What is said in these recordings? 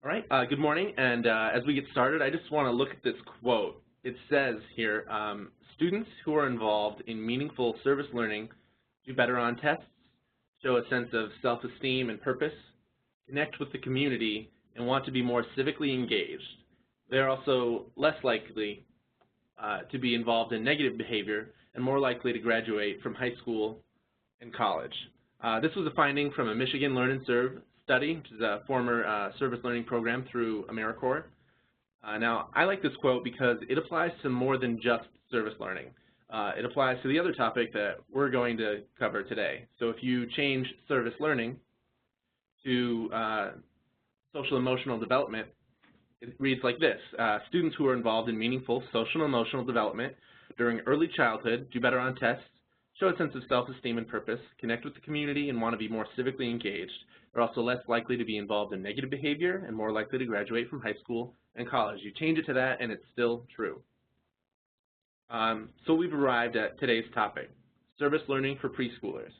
All right, good morning, and as we get started, I just want to look at this quote. It says here, students who are involved in meaningful service learning do better on tests, show a sense of self-esteem and purpose, connect with the community, and want to be more civically engaged. They're also less likely to be involved in negative behavior and more likely to graduate from high school and college. This was a finding from a Michigan Learn and Serve study, which is a former service learning program through AmeriCorps. Now, I like this quote because it applies to more than just service learning. It applies to the other topic that we're going to cover today. So if you change service learning to social emotional development, it reads like this. Students who are involved in meaningful social and emotional development during early childhood do better on tests, show a sense of self-esteem and purpose, connect with the community, and want to be more civically engaged. They're also less likely to be involved in negative behavior and more likely to graduate from high school and college. You change it to that, and it's still true. So we've arrived at today's topic, service learning for preschoolers.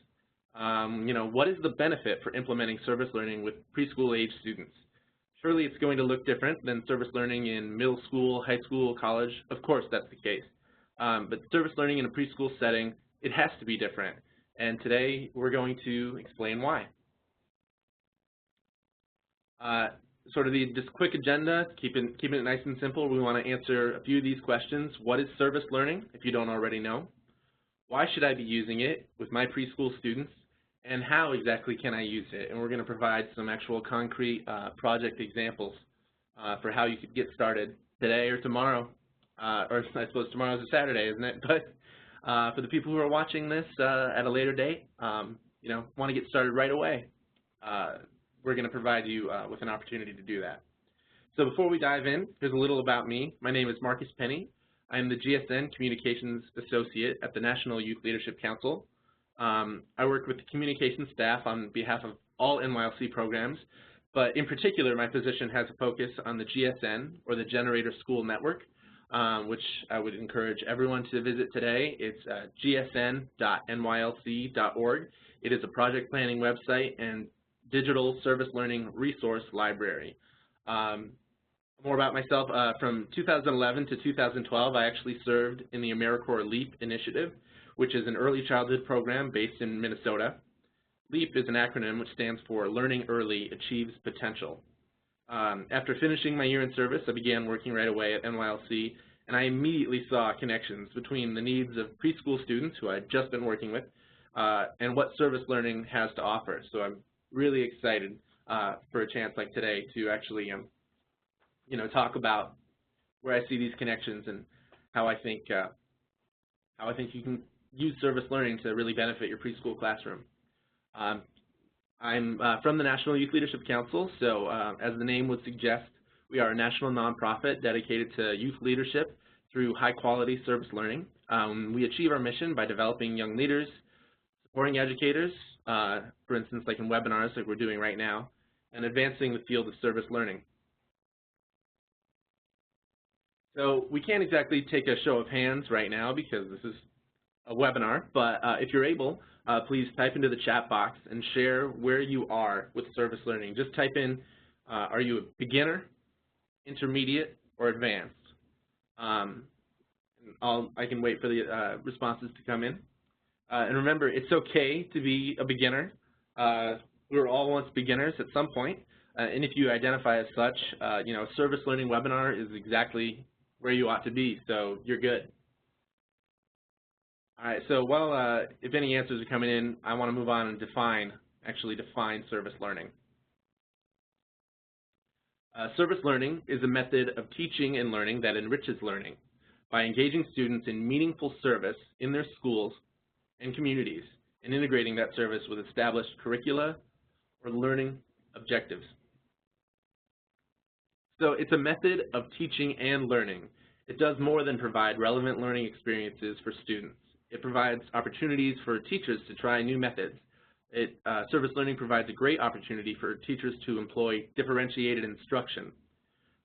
What is the benefit for implementing service learning with preschool-age students? Surely it's going to look different than service learning in middle school, high school, college. Of course, that's the case. But service learning in a preschool setting, it has to be different. And today we're going to explain why. Just quick agenda, keeping it nice and simple. We want to answer a few of these questions. What is service learning, if you don't already know? Why should I be using it with my preschool students? And how exactly can I use it? And we're going to provide some actual concrete project examples for how you could get started today or tomorrow. Or I suppose tomorrow's a Saturday, isn't it? But for the people who are watching this at a later date, want to get started right away, we're going to provide you with an opportunity to do that. So before we dive in, here's a little about me. My name is Marcus Penny. I am the GSN Communications Associate at the National Youth Leadership Council. I work with the communications staff on behalf of all NYLC programs, but in particular, my position has a focus on the GSN, or the Generator School Network, which I would encourage everyone to visit today. It's gsn.nylc.org. It is a project planning website and digital service learning resource library. More about myself, from 2011 to 2012, I actually served in the AmeriCorps LEAP initiative, which is an early childhood program based in Minnesota. LEAP is an acronym which stands for Learning Early Achieves Potential. After finishing my year in service, I began working right away at NYLC, and I immediately saw connections between the needs of preschool students, who I had just been working with, and what service learning has to offer. So I'm really excited for a chance like today to actually, talk about where I see these connections and how I think you can use service learning to really benefit your preschool classroom. I'm from the National Youth Leadership Council, so as the name would suggest, we are a national nonprofit dedicated to youth leadership through high-quality service learning. We achieve our mission by developing young leaders, supporting educators, for instance, like in webinars like we're doing right now, and advancing the field of service learning. So we can't exactly take a show of hands right now because this is a webinar, but if you're able, please type into the chat box and share where you are with service learning. Just type in, are you a beginner, intermediate, or advanced? I can wait for the responses to come in. And remember, it's okay to be a beginner. We were all once beginners at some point, and if you identify as such, a service learning webinar is exactly where you ought to be, so you're good. All right, so while if any answers are coming in, I want to move on and define service learning. Service learning is a method of teaching and learning that enriches learning by engaging students in meaningful service in their schools and communities and integrating that service with established curricula or learning objectives. So it's a method of teaching and learning. It does more than provide relevant learning experiences for students. It provides opportunities for teachers to try new methods. Service learning provides a great opportunity for teachers to employ differentiated instruction.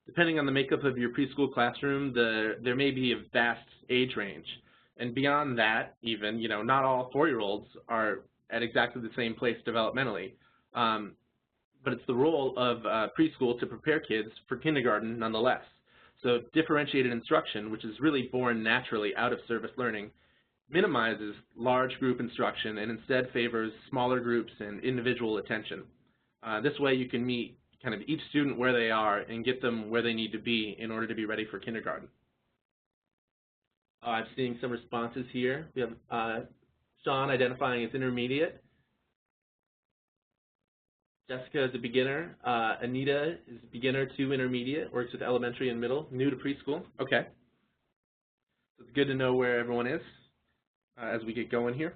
Depending on the makeup of your preschool classroom, there may be a vast age range. And beyond that, even, not all 4-year-olds are at exactly the same place developmentally. but it's the role of preschool to prepare kids for kindergarten nonetheless. So differentiated instruction, which is really born naturally out of service learning, minimizes large group instruction and instead favors smaller groups and individual attention. This way you can meet kind of each student where they are and get them where they need to be in order to be ready for kindergarten. I'm seeing some responses here. We have Sean identifying as intermediate. Jessica is a beginner. Anita is beginner to intermediate, works with elementary and middle, new to preschool. Okay. So it's good to know where everyone is as we get going here.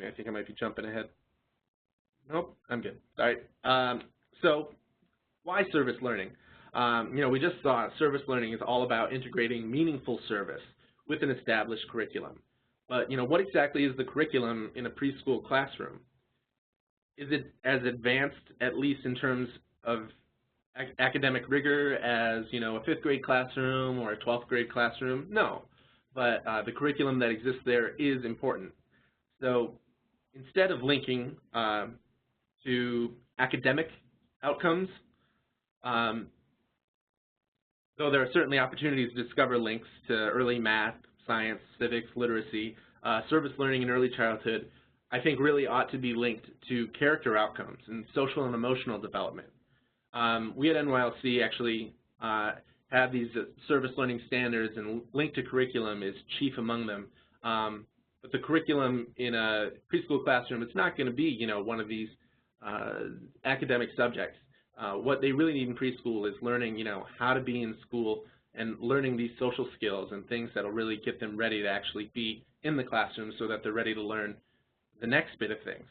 I think I might be jumping ahead. Nope, I'm good. All right. So why service learning? We just saw service learning is all about integrating meaningful service with an established curriculum. But, what exactly is the curriculum in a preschool classroom? Is it as advanced, at least in terms of academic rigor, as, a 5th grade classroom or a 12th grade classroom? No, but the curriculum that exists there is important. So instead of linking to academic outcomes, though there are certainly opportunities to discover links to early math, science, civics, literacy, service learning in early childhood, I think really ought to be linked to character outcomes and social and emotional development. We at NYLC actually have these service learning standards, and linked to curriculum is chief among them. But the curriculum in a preschool classroom, it's not going to be, one of these academic subjects. What they really need in preschool is learning, how to be in school and learning these social skills and things that will really get them ready to actually be in the classroom so that they're ready to learn the next bit of things.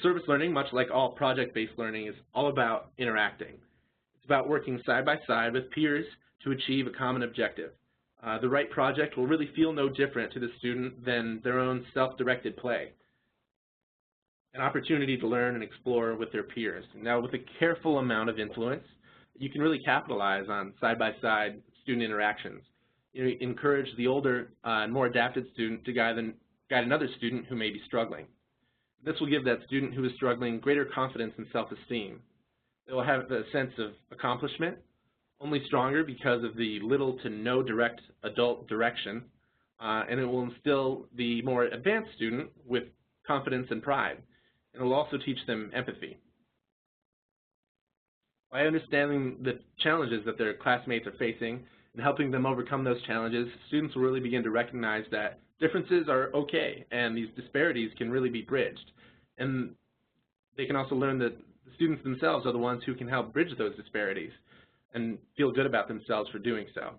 Service learning, much like all project-based learning, is all about interacting. It's about working side by side with peers to achieve a common objective. The right project will really feel no different to the student than their own self-directed play. An opportunity to learn and explore with their peers. Now, with a careful amount of influence, you can really capitalize on side-by-side student interactions. Encourage the older and more adapted student to guide another student who may be struggling. This will give that student who is struggling greater confidence and self-esteem. They will have a sense of accomplishment, only stronger because of the little to no direct adult direction, and it will instill the more advanced student with confidence and pride. And it will also teach them empathy. By understanding the challenges that their classmates are facing and helping them overcome those challenges, students will really begin to recognize that differences are okay and these disparities can really be bridged. And they can also learn that the students themselves are the ones who can help bridge those disparities and feel good about themselves for doing so.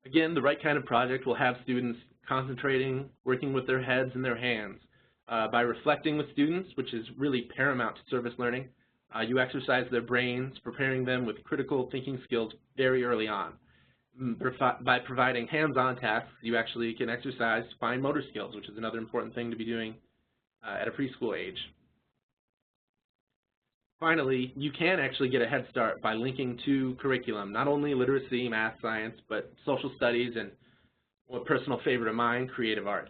Again, the right kind of project will have students concentrating, working with their heads and their hands. By reflecting with students, which is really paramount to service learning, you exercise their brains, preparing them with critical thinking skills very early on. By providing hands-on tasks, you actually can exercise fine motor skills, which is another important thing to be doing at a preschool age. Finally, you can actually get a head start by linking to curriculum, not only literacy, math, science, but social studies and, a personal favorite of mine, creative arts.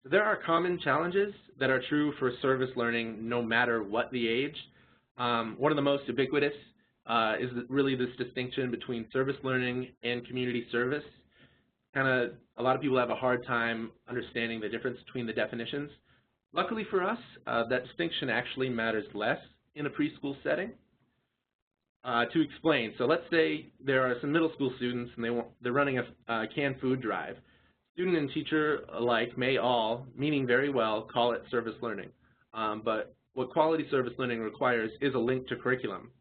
There are common challenges that are true for service learning no matter what the age. One of the most ubiquitous is really this distinction between service learning and community service. A lot of people have a hard time understanding the difference between the definitions. Luckily for us, that distinction actually matters less in a preschool setting. To explain, so let's say there are some middle school students and they're running a canned food drive. Student and teacher alike may all, meaning very well, call it service learning. But what quality service learning requires is a link to curriculum.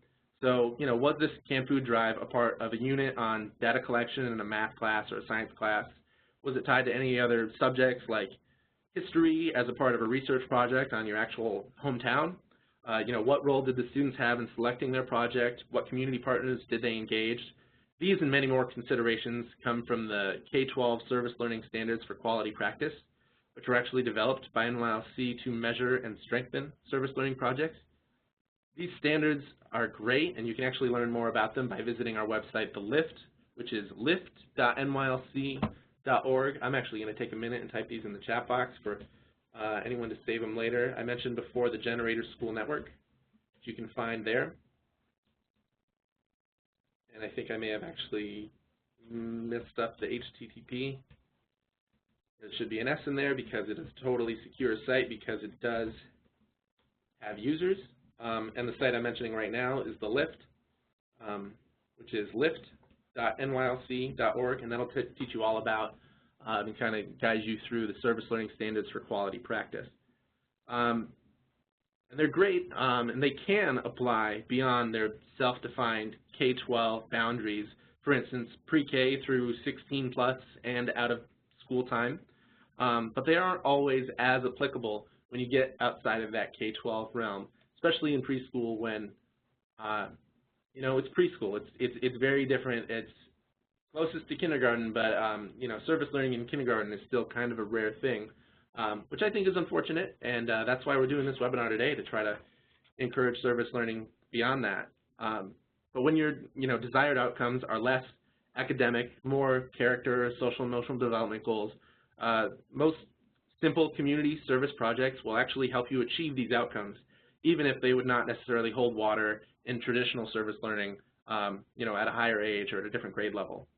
So, was this canned food drive a part of a unit on data collection in a math class or a science class? Was it tied to any other subjects like history as a part of a research project on your actual hometown? What role did the students have in selecting their project? What community partners did they engage? These and many more considerations come from the K-12 Service Learning Standards for Quality Practice, which were actually developed by NYLC to measure and strengthen service learning projects. These standards are great, and you can actually learn more about them by visiting our website, The Lift, which is lift.nylc.org. I'm actually going to take a minute and type these in the chat box for anyone to save them later. I mentioned before the Generator School Network, which you can find there. And I think I may have actually messed up the HTTP. There should be an S in there because it is a totally secure site because it does have users. And the site I'm mentioning right now is the Lift, which is lift.nylc.org, and that'll teach you all about and kind of guide you through the service learning standards for quality practice. And they're great, and they can apply beyond their self-defined K-12 boundaries, for instance, pre-K through 16 plus and out of school time. But they aren't always as applicable when you get outside of that K-12 realm, especially in preschool when, you know, it's preschool. It's very different. It's closest to kindergarten, but, you know, service learning in kindergarten is still kind of a rare thing, which I think is unfortunate, and that's why we're doing this webinar today, to try to encourage service learning beyond that. But when your, you know, desired outcomes are less academic, more character, social, emotional development goals, most simple community service projects will actually help you achieve these outcomes, even if they would not necessarily hold water in traditional service learning, you know, at a higher age or at a different grade level.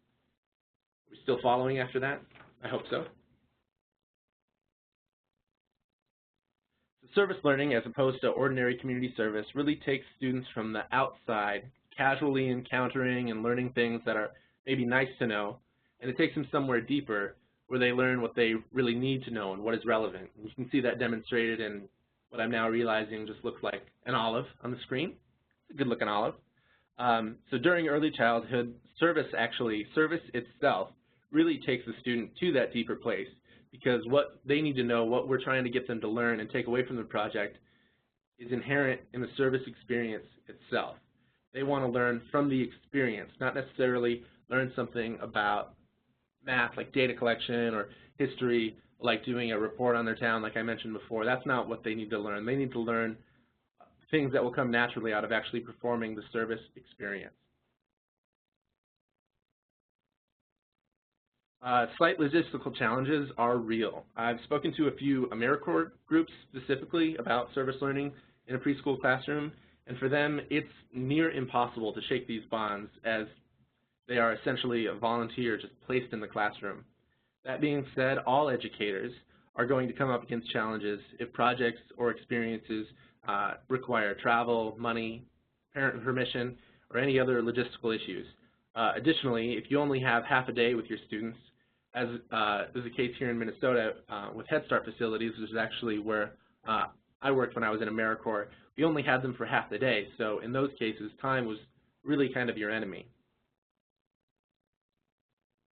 Are we still following after that? I hope so. Service learning, as opposed to ordinary community service, really takes students from the outside, casually encountering and learning things that are maybe nice to know, and it takes them somewhere deeper where they learn what they really need to know and what is relevant. And you can see that demonstrated in what I'm now realizing just looks like an olive on the screen. It's a good-looking olive. So during early childhood, service itself really takes the student to that deeper place, because what they need to know, what we're trying to get them to learn and take away from the project, is inherent in the service experience itself. They want to learn from the experience, not necessarily learn something about math like data collection or history like doing a report on their town like I mentioned before. That's not what they need to learn. They need to learn things that will come naturally out of actually performing the service experience. Slight logistical challenges are real. I've spoken to a few AmeriCorps groups specifically about service learning in a preschool classroom, and for them it's near impossible to shake these bonds, as they are essentially a volunteer just placed in the classroom. That being said, all educators are going to come up against challenges if projects or experiences require travel, money, parent permission, or any other logistical issues. Additionally, if you only have half a day with your students, as is the case here in Minnesota with Head Start facilities, which is actually where I worked when I was in AmeriCorps, we only had them for half the day. So in those cases, time was really kind of your enemy.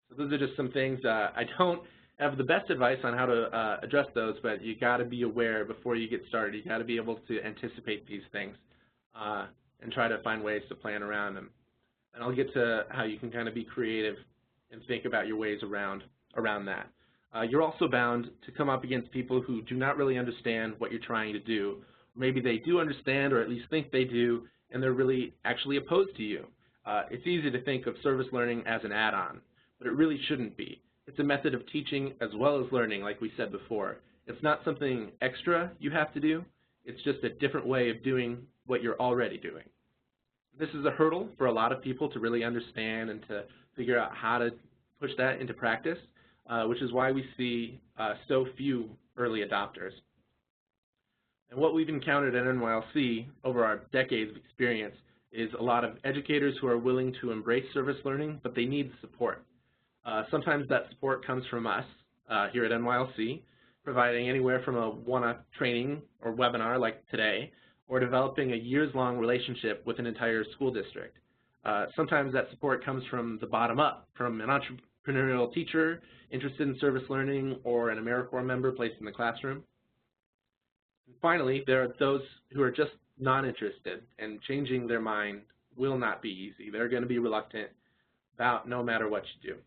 So those are just some things. I don't have the best advice on how to address those, but you got to be aware before you get started. You got to be able to anticipate these things and try to find ways to plan around them. And I'll get to how you can kind of be creative and think about your ways around that. You're also bound to come up against people who do not really understand what you're trying to do. Maybe they do understand, or at least think they do, and they're really actually opposed to you. It's easy to think of service learning as an add-on, but it really shouldn't be. It's a method of teaching as well as learning, like we said before. It's not something extra you have to do. It's just a different way of doing what you're already doing. This is a hurdle for a lot of people to really understand and to figure out how to push that into practice, which is why we see so few early adopters. And what we've encountered at NYLC over our decades of experience is a lot of educators who are willing to embrace service learning, but they need support. Sometimes that support comes from us here at NYLC, providing anywhere from a one-off training or webinar like today, or developing a years-long relationship with an entire school district. Sometimes that support comes from the bottom up, from an entrepreneurial teacher interested in service learning or an AmeriCorps member placed in the classroom. And finally, there are those who are just not interested, and changing their mind will not be easy. They're going to be reluctant about no matter what you do.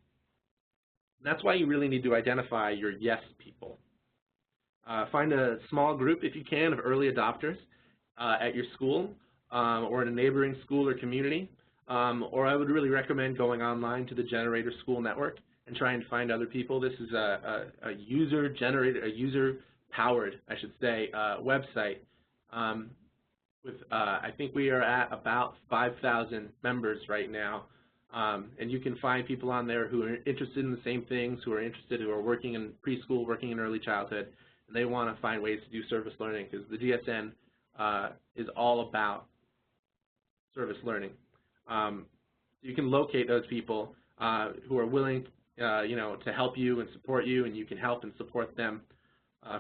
And that's why you really need to identify your yes people. Find a small group, if you can, of early adopters at your school or in a neighboring school or community. Or I would really recommend going online to the Generator School Network and trying to find other people. This is a user-generated, a user-powered, I should say, website. I think we are at about 5,000 members right now. And you can find people on there who are interested in the same things, who are working in preschool, working in early childhood, and they want to find ways to do service learning, because the GSN is all about service learning. You can locate those people who are willing, to help you and support you, and you can help and support them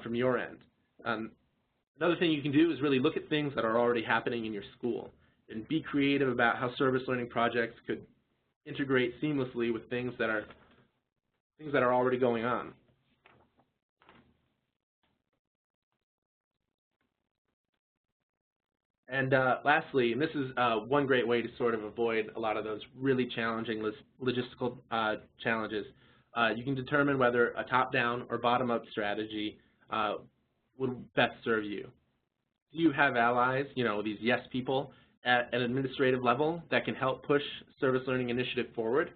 from your end. Another thing you can do is really look at things that are already happening in your school and be creative about how service learning projects could integrate seamlessly with things that are already going on. And lastly, and this is one great way to sort of avoid a lot of those really challenging logistical challenges, you can determine whether a top-down or bottom-up strategy would best serve you. Do you have allies, these yes people at an administrative level that can help push service learning initiative forward?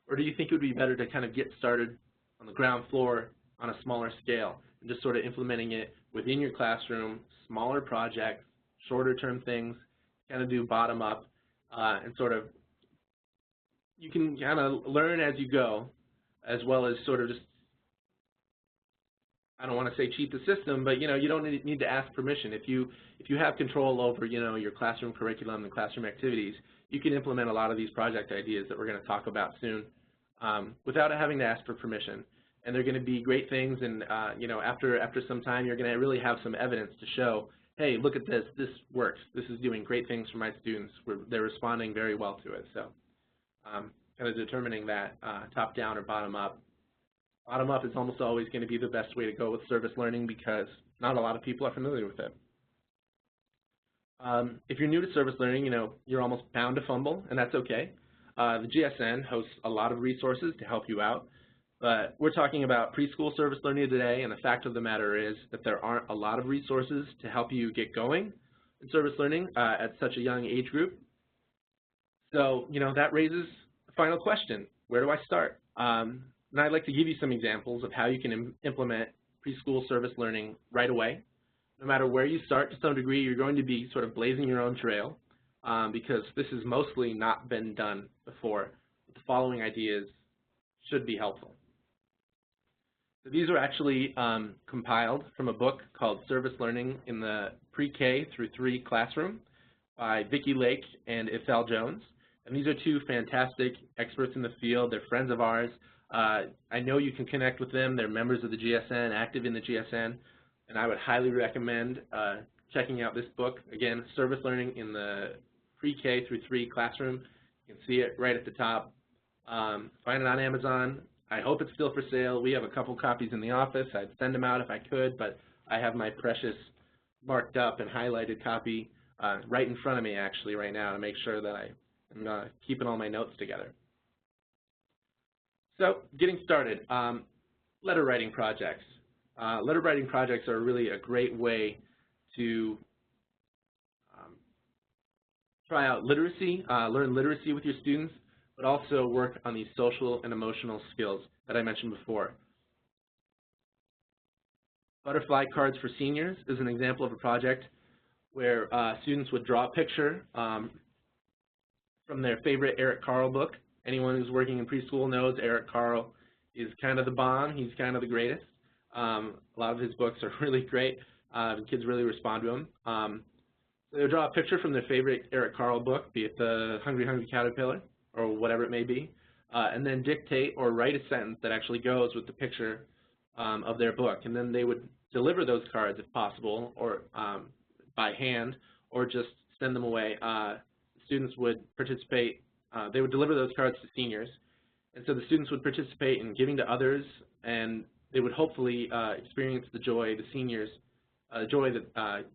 Or do you think it would be better to kind of get started on the ground floor on a smaller scale and just sort of implementing it within your classroom, smaller projects, shorter term things, kind of do bottom up, and sort of, you can kind of learn as you go, as well as sort of just, I don't want to say cheat the system, but you don't need to ask permission. If you have control over your classroom curriculum and classroom activities, you can implement a lot of these project ideas that we're going to talk about soon without having to ask for permission. And they're going to be great things, and after some time, you're going to really have some evidence to show, hey, look at this. This works. This is doing great things for my students. They're responding very well to it. So kind of determining that top-down or bottom-up. Bottom-up is almost always going to be the best way to go with service learning because not a lot of people are familiar with it. If you're new to service learning, you're almost bound to fumble, and that's okay. The GSN hosts a lot of resources to help you out, but we're talking about preschool service learning today, and the fact of the matter is that there aren't a lot of resources to help you get going in service learning at such a young age group. So, that raises the final question: where do I start? And I'd like to give you some examples of how you can implement preschool service learning right away. No matter where you start, to some degree, you're going to be sort of blazing your own trail because this has mostly not been done before. The following ideas should be helpful. So these are actually compiled from a book called Service Learning in the Pre-K through 3 Classroom by Vicki Lake and Ethel Jones. And these are two fantastic experts in the field. They're friends of ours. I know you can connect with them. They're members of the GSN, active in the GSN, and I would highly recommend checking out this book. Again, Service Learning in the Pre-K through 3 Classroom. You can see it right at the top. Find it on Amazon. I hope it's still for sale. We have a couple copies in the office. I'd send them out if I could, but I have my precious marked up and highlighted copy right in front of me actually right now to make sure that I'm keeping all my notes together. So getting started, letter writing projects. Letter writing projects are really a great way to try out literacy, learn literacy with your students, but also work on these social and emotional skills that I mentioned before. Butterfly cards for seniors is an example of a project where students would draw a picture from their favorite Eric Carle book. Anyone who's working in preschool knows Eric Carle is kind of the bomb. He's kind of the greatest. A lot of his books are really great. Kids really respond to him. So they'll draw a picture from their favorite Eric Carle book, be it the Hungry Hungry Caterpillar or whatever it may be, and then dictate or write a sentence that actually goes with the picture of their book. And then they would deliver those cards if possible, or by hand, or just send them away. Students would participate. They would deliver those cards to seniors, and so the students would participate in giving to others, and they would hopefully experience the joy that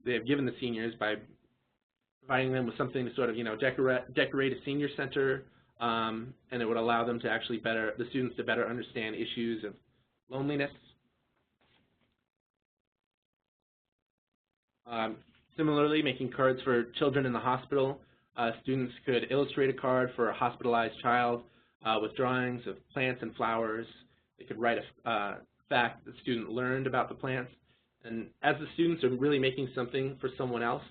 they have given the seniors by providing them with something to sort of decorate a senior center, and it would allow them to actually the students to better understand issues of loneliness. Um, Similarly, making cards for children in the hospital. Students could illustrate a card for a hospitalized child with drawings of plants and flowers. They could write a fact the student learned about the plants. And as the students are really making something for someone else,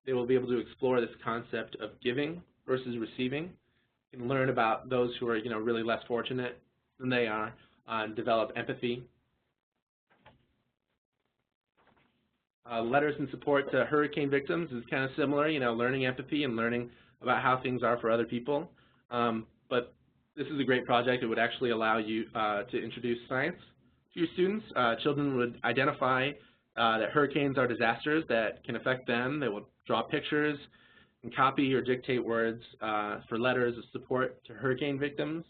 they will be able to explore this concept of giving versus receiving, and learn about those who are, really less fortunate than they are, and develop empathy. Letters and support to hurricane victims is kind of similar, learning empathy and learning about how things are for other people. But this is a great project. It would actually allow you to introduce science to your students. Children would identify that hurricanes are disasters that can affect them. They will draw pictures and copy or dictate words for letters of support to hurricane victims.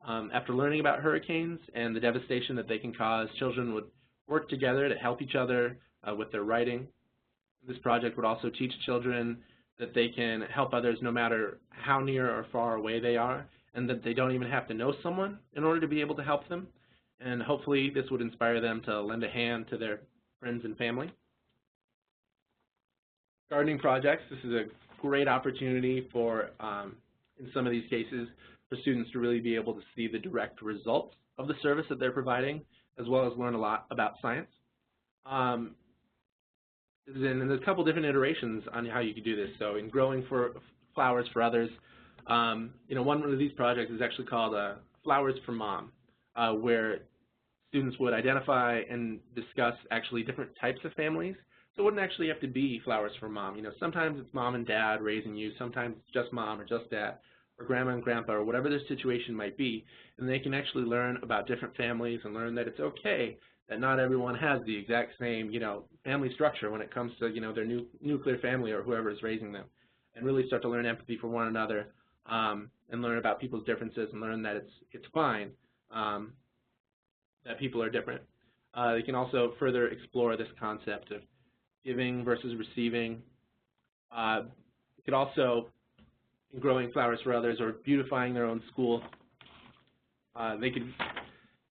After learning about hurricanes and the devastation that they can cause, children would work together to help each other with their writing. This project would also teach children that they can help others no matter how near or far away they are, and that they don't even have to know someone in order to be able to help them. And hopefully this would inspire them to lend a hand to their friends and family. Gardening projects. This is a great opportunity for, in some of these cases, for students to really be able to see the direct results of the service that they're providing, as well as learn a lot about science. And there's a couple different iterations on how you could do this. So in growing for flowers for others, one of these projects is actually called Flowers for Mom, where students would identify and discuss actually different types of families. So it wouldn't actually have to be Flowers for Mom. Sometimes it's mom and dad raising you, sometimes it's just mom or just dad, or grandma and grandpa, or whatever their situation might be. And they can actually learn about different families and learn that it's okay that not everyone has the exact same, family structure when it comes to, their nuclear family or whoever is raising them, and really start to learn empathy for one another, and learn about people's differences and learn that it's fine that people are different. They can also further explore this concept of giving versus receiving. It could also, in growing flowers for others or beautifying their own school, they could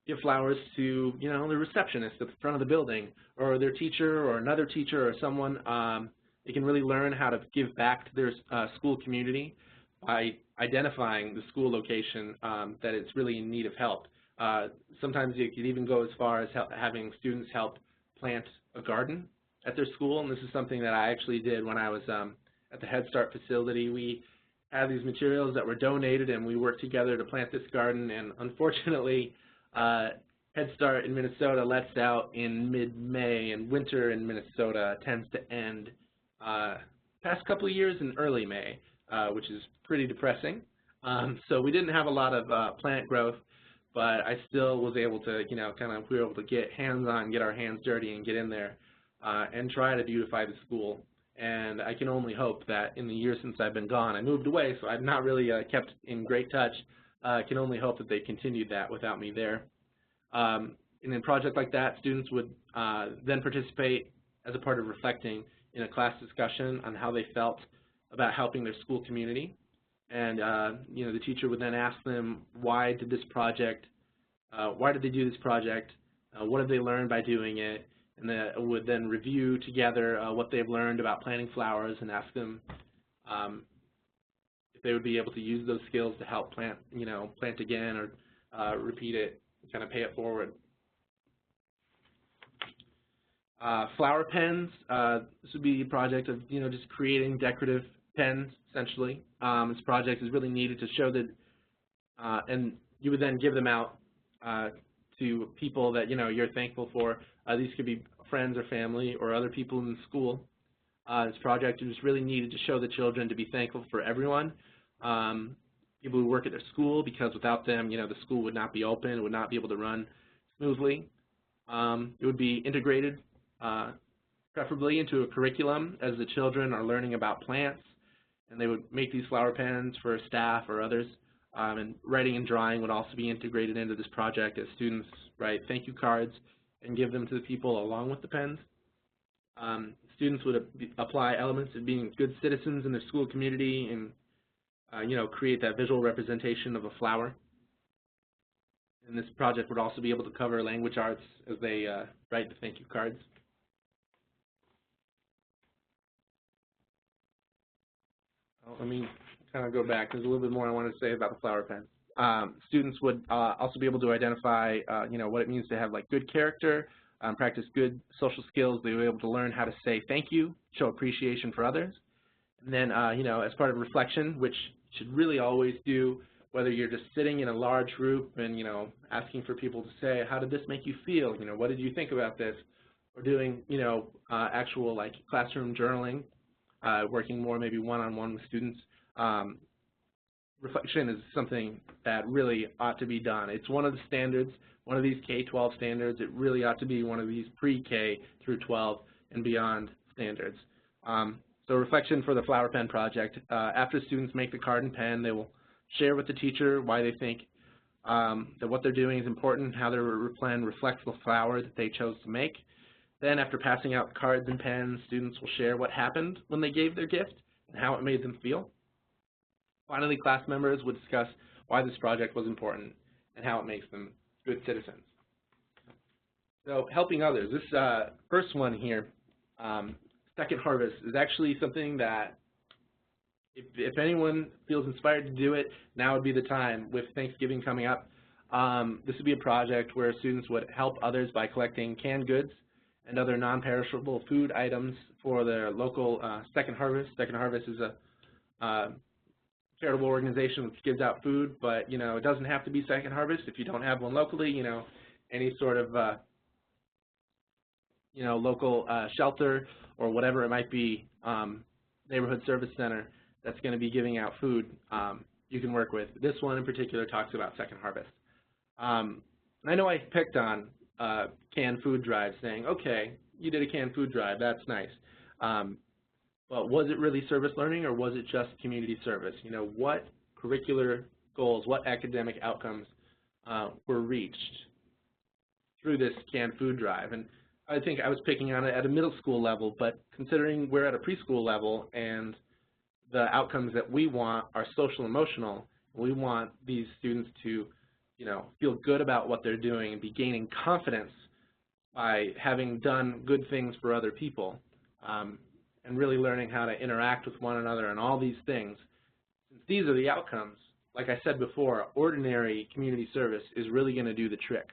give flowers to, the receptionist at the front of the building, or their teacher, or another teacher, or someone. They can really learn how to give back to their school community by identifying the school location that it's really in need of help. Sometimes you could even go as far as having students help plant a garden at their school, and this is something that I actually did when I was at the Head Start facility. We had these materials that were donated, and we worked together to plant this garden, and unfortunately, Head Start in Minnesota lets out in mid-May, and winter in Minnesota tends to end past couple of years in early May, which is pretty depressing. So we didn't have a lot of plant growth, but I still was able to, we were able to get hands-on, get our hands dirty, and get in there and try to beautify the school. And I can only hope that in the years since I've been gone, I moved away, so I've not really kept in great touch. I can only hope that they continued that without me there. In a project like that, students would then participate as a part of reflecting in a class discussion on how they felt about helping their school community. And the teacher would then ask them, why did they do this project? What have they learned by doing it? And they would then review together what they've learned about planting flowers and ask them if they would be able to use those skills to help plant again, or repeat it, kind of pay it forward. Flower pens. This would be a project of just creating decorative pens, essentially. This project is really needed to show that, and you would then give them out to people that you're thankful for. These could be friends or family or other people in the school. This project is really needed to show the children to be thankful for everyone. People who work at their school, because without them, the school would not be open, would not be able to run smoothly. It would be integrated, preferably into a curriculum as the children are learning about plants, and they would make these flower pens for staff or others. And writing and drawing would also be integrated into this project as students write thank you cards and give them to the people along with the pens. Students would apply elements of being good citizens in their school community and create that visual representation of a flower. And this project would also be able to cover language arts as they write the thank you cards. Let me kind of go back. There's a little bit more I wanted to say about the flower pen. Students would also be able to identify, what it means to have like good character, practice good social skills. They were able to learn how to say thank you, show appreciation for others. And then, as part of reflection, which you should really always do, whether you're just sitting in a large group and, asking for people to say, how did this make you feel? What did you think about this? Or doing, actual like classroom journaling, working more maybe one-on-one with students. Reflection is something that really ought to be done. It's one of the standards, one of these K-12 standards. It really ought to be one of these pre-K through 12 and beyond standards. So reflection for the flower pen project. After students make the card and pen, they will share with the teacher why they think that what they're doing is important, how their plan reflects the flower that they chose to make. Then after passing out cards and pens, students will share what happened when they gave their gift and how it made them feel. Finally, class members would discuss why this project was important and how it makes them good citizens. So helping others. This first one here, Second Harvest, is actually something that if anyone feels inspired to do it, now would be the time. With Thanksgiving coming up, this would be a project where students would help others by collecting canned goods and other non-perishable food items for their local Second Harvest. Second Harvest is a charitable organization which gives out food, but it doesn't have to be Second Harvest. If you don't have one locally, any sort of local shelter or whatever it might be, neighborhood service center that's going to be giving out food, you can work with. This one in particular talks about Second Harvest. And I know I picked on canned food drive, saying, okay, you did a canned food drive, that's nice. But was it really service learning, or was it just community service? What curricular goals, what academic outcomes were reached through this canned food drive? And I think I was picking on it at a middle school level, but considering we're at a preschool level and the outcomes that we want are social emotional, we want these students to feel good about what they're doing and be gaining confidence by having done good things for other people, and really learning how to interact with one another and all these things. Since these are the outcomes, like I said before, ordinary community service is really going to do the trick.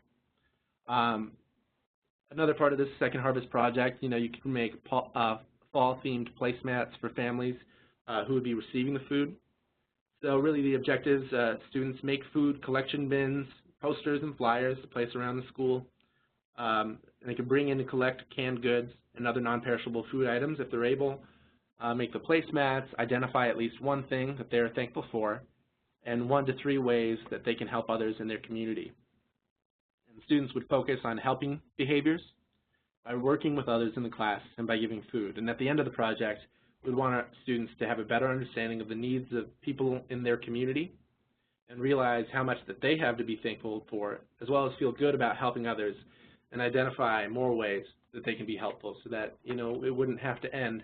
Another part of this Second Harvest project, you can make fall-themed placemats for families who would be receiving the food. So really the objectives, students make food collection bins, posters and flyers to place around the school. And they can bring in and collect canned goods and other non-perishable food items if they're able, make the placemats, identify at least one thing that they're thankful for, and 1 to 3 ways that they can help others in their community. And students would focus on helping behaviors by working with others in the class and by giving food. And at the end of the project, we want our students to have a better understanding of the needs of people in their community and realize how much that they have to be thankful for, as well as feel good about helping others and identify more ways that they can be helpful so that, it wouldn't have to end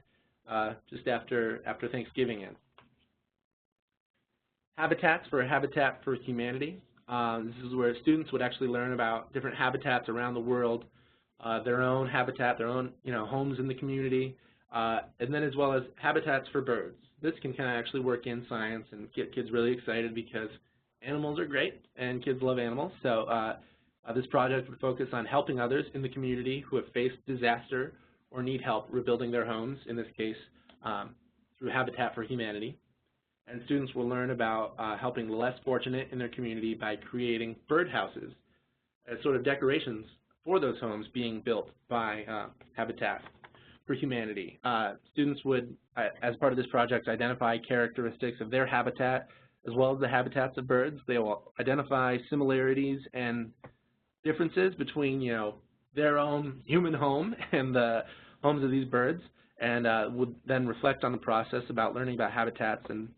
just after Thanksgiving ends. Habitats for Habitat for Humanity. This is where students would actually learn about different habitats around the world, their own habitat, their own, homes in the community, and then as well as habitats for birds. This can kind of actually work in science and get kids really excited because animals are great and kids love animals. So this project would focus on helping others in the community who have faced disaster or need help rebuilding their homes, in this case through Habitat for Humanity. And students will learn about helping the less fortunate in their community by creating birdhouses as sort of decorations for those homes being built by Habitat for Humanity. Students would, as part of this project, identify characteristics of their habitat as well as the habitats of birds. They will identify similarities and differences between, their own human home and the homes of these birds, and would then reflect on the process about learning about habitats and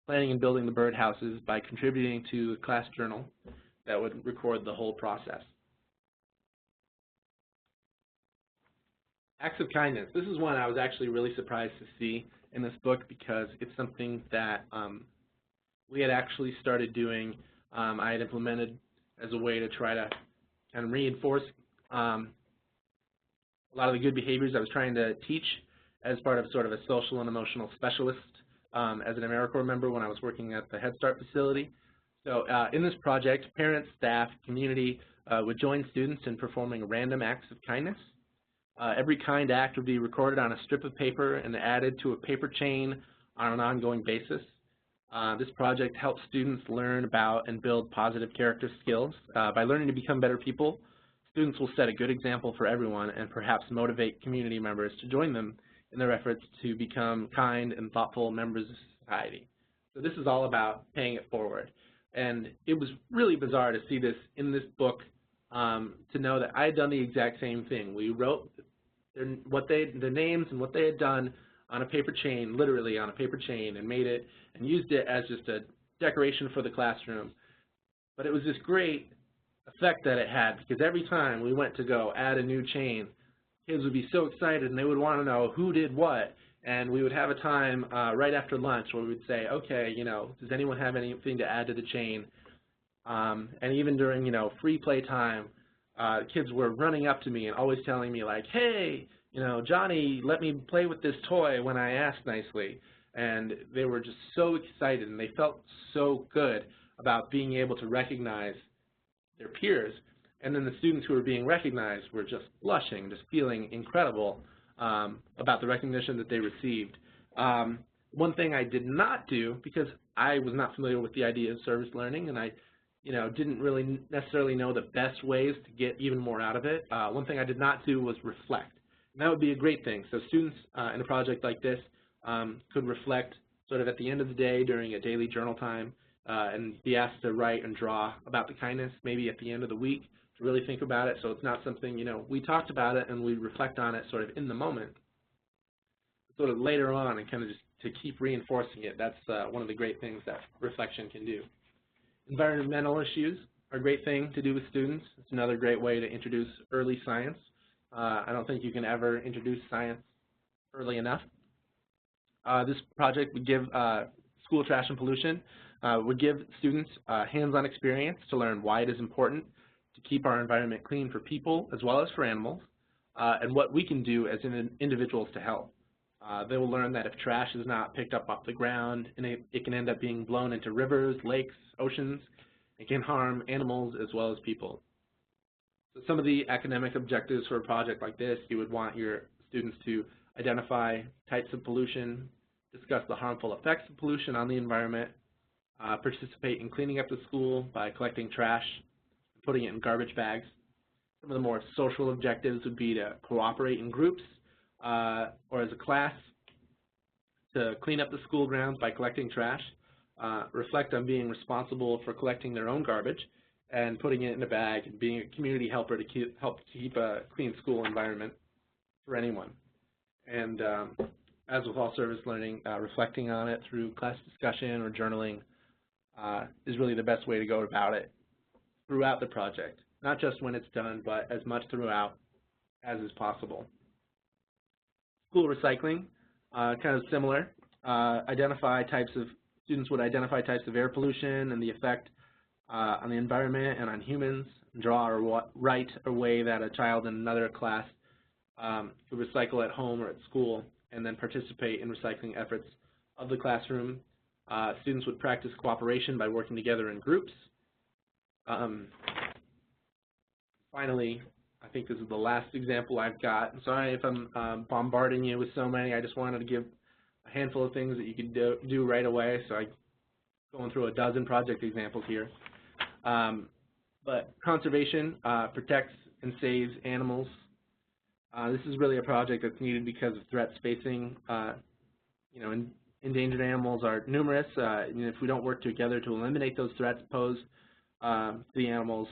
planning and building the birdhouses by contributing to a class journal that would record the whole process. Acts of kindness. This is one I was actually really surprised to see in this book because it's something that we had actually started doing. I had implemented as a way to try to kind of reinforce a lot of the good behaviors I was trying to teach as part of sort of a social and emotional specialist as an AmeriCorps member when I was working at the Head Start facility. So in this project, parents, staff, community would join students in performing random acts of kindness. Every kind act would be recorded on a strip of paper and added to a paper chain on an ongoing basis. This project helps students learn about and build positive character skills. By learning to become better people, students will set a good example for everyone and perhaps motivate community members to join them in their efforts to become kind and thoughtful members of society. So this is all about paying it forward. And it was really bizarre to see this in this book, to know that I had done the exact same thing. We wrote their names and what they had done on a paper chain, literally on a paper chain, and made it and used it as just a decoration for the classroom. But it was this great effect that it had, because every time we went to go add a new chain, kids would be so excited and they would want to know who did what. And we would have a time right after lunch where we would say, okay, does anyone have anything to add to the chain? And even during, free play time, kids were running up to me and always telling me like, hey, Johnny, let me play with this toy when I asked nicely. And they were just so excited and they felt so good about being able to recognize their peers. And then the students who were being recognized were just blushing, just feeling incredible about the recognition that they received. One thing I did not do, because I was not familiar with the idea of service learning, and I didn't really necessarily know the best ways to get even more out of it, one thing I did not do was reflect. And that would be a great thing. So students in a project like this could reflect sort of at the end of the day during a daily journal time and be asked to write and draw about the kindness maybe at the end of the week to really think about it. So it's not something, we talked about it and we reflect on it sort of in the moment. Sort of later on and kind of just to keep reinforcing it, that's one of the great things that reflection can do. Environmental issues are a great thing to do with students. It's another great way to introduce early science. I don't think you can ever introduce science early enough. This project would give school trash and pollution, would give students hands-on experience to learn why it is important to keep our environment clean for people as well as for animals, and what we can do as individuals to help. They will learn that if trash is not picked up off the ground, and it can end up being blown into rivers, lakes, oceans. It can harm animals as well as people. So some of the academic objectives for a project like this, you would want your students to identify types of pollution, discuss the harmful effects of pollution on the environment, participate in cleaning up the school by collecting trash, putting it in garbage bags. Some of the more social objectives would be to cooperate in groups or as a class to clean up the school grounds by collecting trash, reflect on being responsible for collecting their own garbage and putting it in a bag, and being a community helper to help keep a clean school environment for anyone. And as with all service learning, reflecting on it through class discussion or journaling is really the best way to go about it throughout the project, not just when it's done, but as much throughout as is possible. School recycling, kind of similar. Students would identify types of air pollution and the effect on the environment and on humans, and draw or write a way that a child in another class could recycle at home or at school, and then participate in recycling efforts of the classroom. Students would practice cooperation by working together in groups. Finally, I think this is the last example I've got. I'm sorry if I'm bombarding you with so many. I just wanted to give a handful of things that you could do right away, so I'm going through a dozen project examples here. But conservation protects and saves animals. This is really a project that's needed because of threats facing, endangered animals are numerous. If we don't work together to eliminate those threats posed to the animals,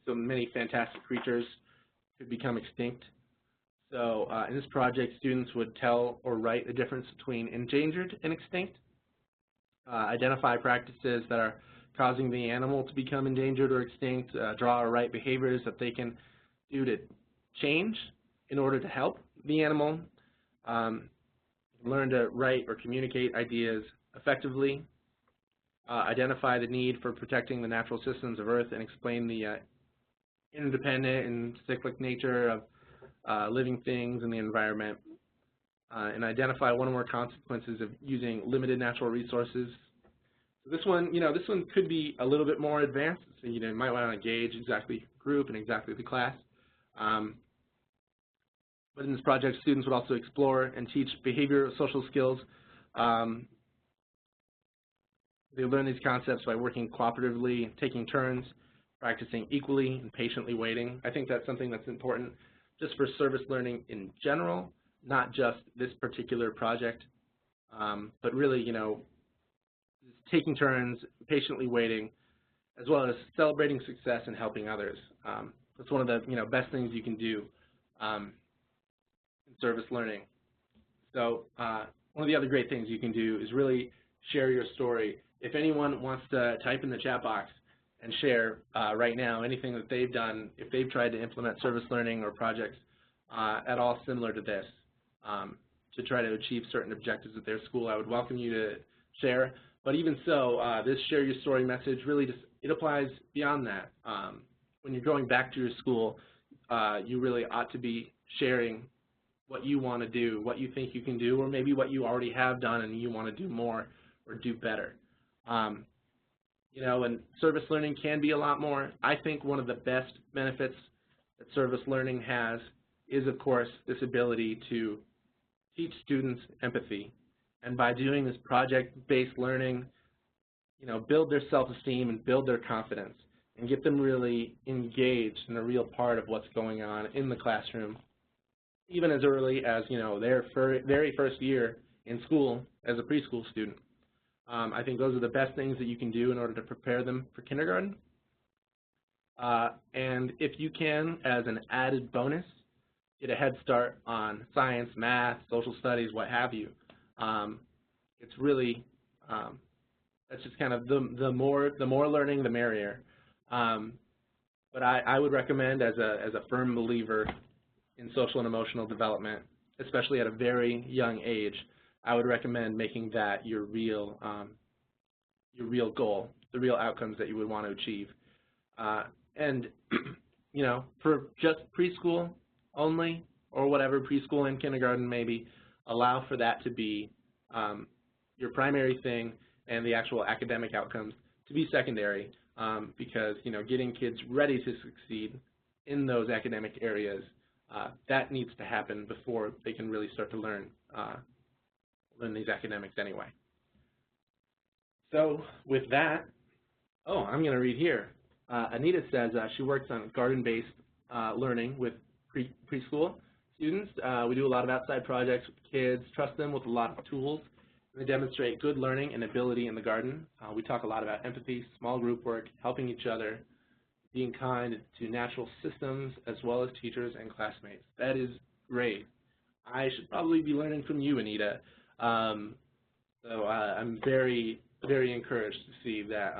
so many fantastic creatures could become extinct. So in this project, students would tell or write the difference between endangered and extinct, identify practices that are causing the animal to become endangered or extinct, draw or write behaviors that they can do to change in order to help the animal, learn to write or communicate ideas effectively, identify the need for protecting the natural systems of Earth, and explain the interdependent and cyclic nature of living things in the environment. and identify one or more consequences of using limited natural resources. So this one, this one could be a little bit more advanced. So, you might want to gauge exactly the group and exactly the class. But in this project, students would also explore and teach behavioral social skills. They learn these concepts by working cooperatively, taking turns, practicing equally, and patiently waiting. I think that's something that's important just for service learning in general, not just this particular project, but really, taking turns, patiently waiting, as well as celebrating success and helping others. That's one of the best things you can do in service learning. So one of the other great things you can do is really share your story. If anyone wants to type in the chat box and share right now anything that they've done, if they've tried to implement service learning or projects at all similar to this to try to achieve certain objectives at their school, I would welcome you to share. But even so, this share your story message really just, it applies beyond that. When you're going back to your school, you really ought to be sharing what you want to do, what you think you can do, or maybe what you already have done and you want to do more or do better. And service learning can be a lot more. I think one of the best benefits that service learning has is, of course, this ability to teach students empathy. And by doing this project-based learning, build their self-esteem and build their confidence and get them really engaged in a real part of what's going on in the classroom, even as early as, their very first year in school as a preschool student. I think those are the best things that you can do in order to prepare them for kindergarten. And if you can, as an added bonus, get a head start on science, math, social studies, what have you. It's really, that's just kind of the more learning, the merrier. But I would recommend, as a firm believer in social and emotional development, especially at a very young age, I would recommend making that your real goal, the real outcomes that you would want to achieve. And for just preschool only, or whatever, preschool and kindergarten maybe, allow for that to be your primary thing, and the actual academic outcomes to be secondary, because getting kids ready to succeed in those academic areas, that needs to happen before they can really start to learn these academics anyway. So with that, I'm going to read here. Anita says she works on garden-based learning with preschool students. We do a lot of outside projects with kids, trust them with a lot of tools. They demonstrate good learning and ability in the garden. We talk a lot about empathy, small group work, helping each other, being kind to natural systems, as well as teachers and classmates. That is great. I should probably be learning from you, Anita. So I'm very, very encouraged to see that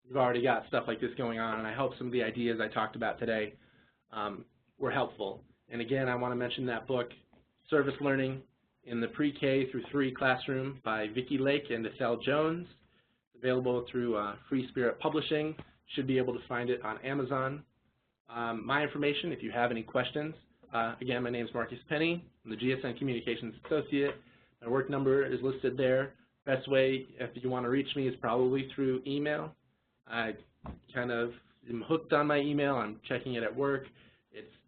you've already got stuff like this going on, and I hope some of the ideas I talked about today were helpful. And again, I want to mention that book, Service Learning in the Pre-K through 3 Classroom by Vicki Lake and Estelle Jones. It's available through Free Spirit Publishing. Should be able to find it on Amazon. My information, if you have any questions, again, my name is Marcus Penny. I'm the GSN Communications Associate. My work number is listed there. Best way, if you want to reach me, is probably through email. I kind of am hooked on my email. I'm checking it at work.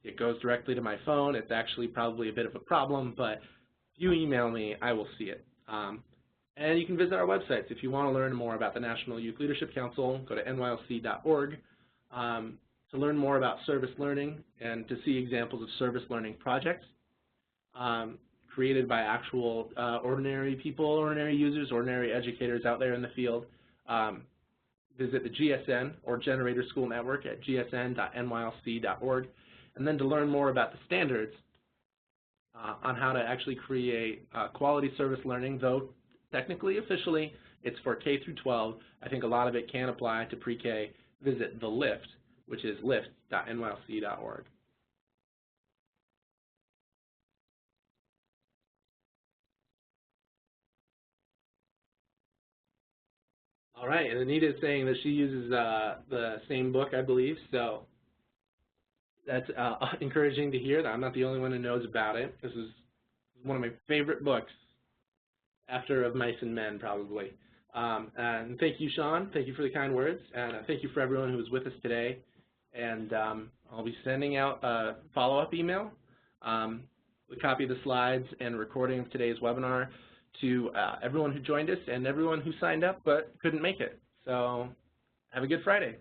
It goes directly to my phone. It's actually probably a bit of a problem, but if you email me, I will see it. And you can visit our websites. If you want to learn more about the National Youth Leadership Council, go to nylc.org. To learn more about service learning and to see examples of service learning projects created by actual ordinary people, ordinary users, ordinary educators out there in the field, visit the GSN or Generator School Network at gsn.nylc.org. And then to learn more about the standards on how to actually create quality service learning, though technically, officially, it's for K through 12. I think a lot of it can apply to pre-K. Visit the LIFT, which is lift.nylc.org. All right, and Anita is saying that she uses the same book, I believe, so that's encouraging to hear that I'm not the only one who knows about it. This is One of my favorite books, after Of Mice and Men, probably. And thank you, Sean. Thank you for the kind words. And thank you for everyone who was with us today. And I'll be sending out a follow-up email, a copy of the slides and a recording of today's webinar to everyone who joined us and everyone who signed up but couldn't make it. So have a good Friday.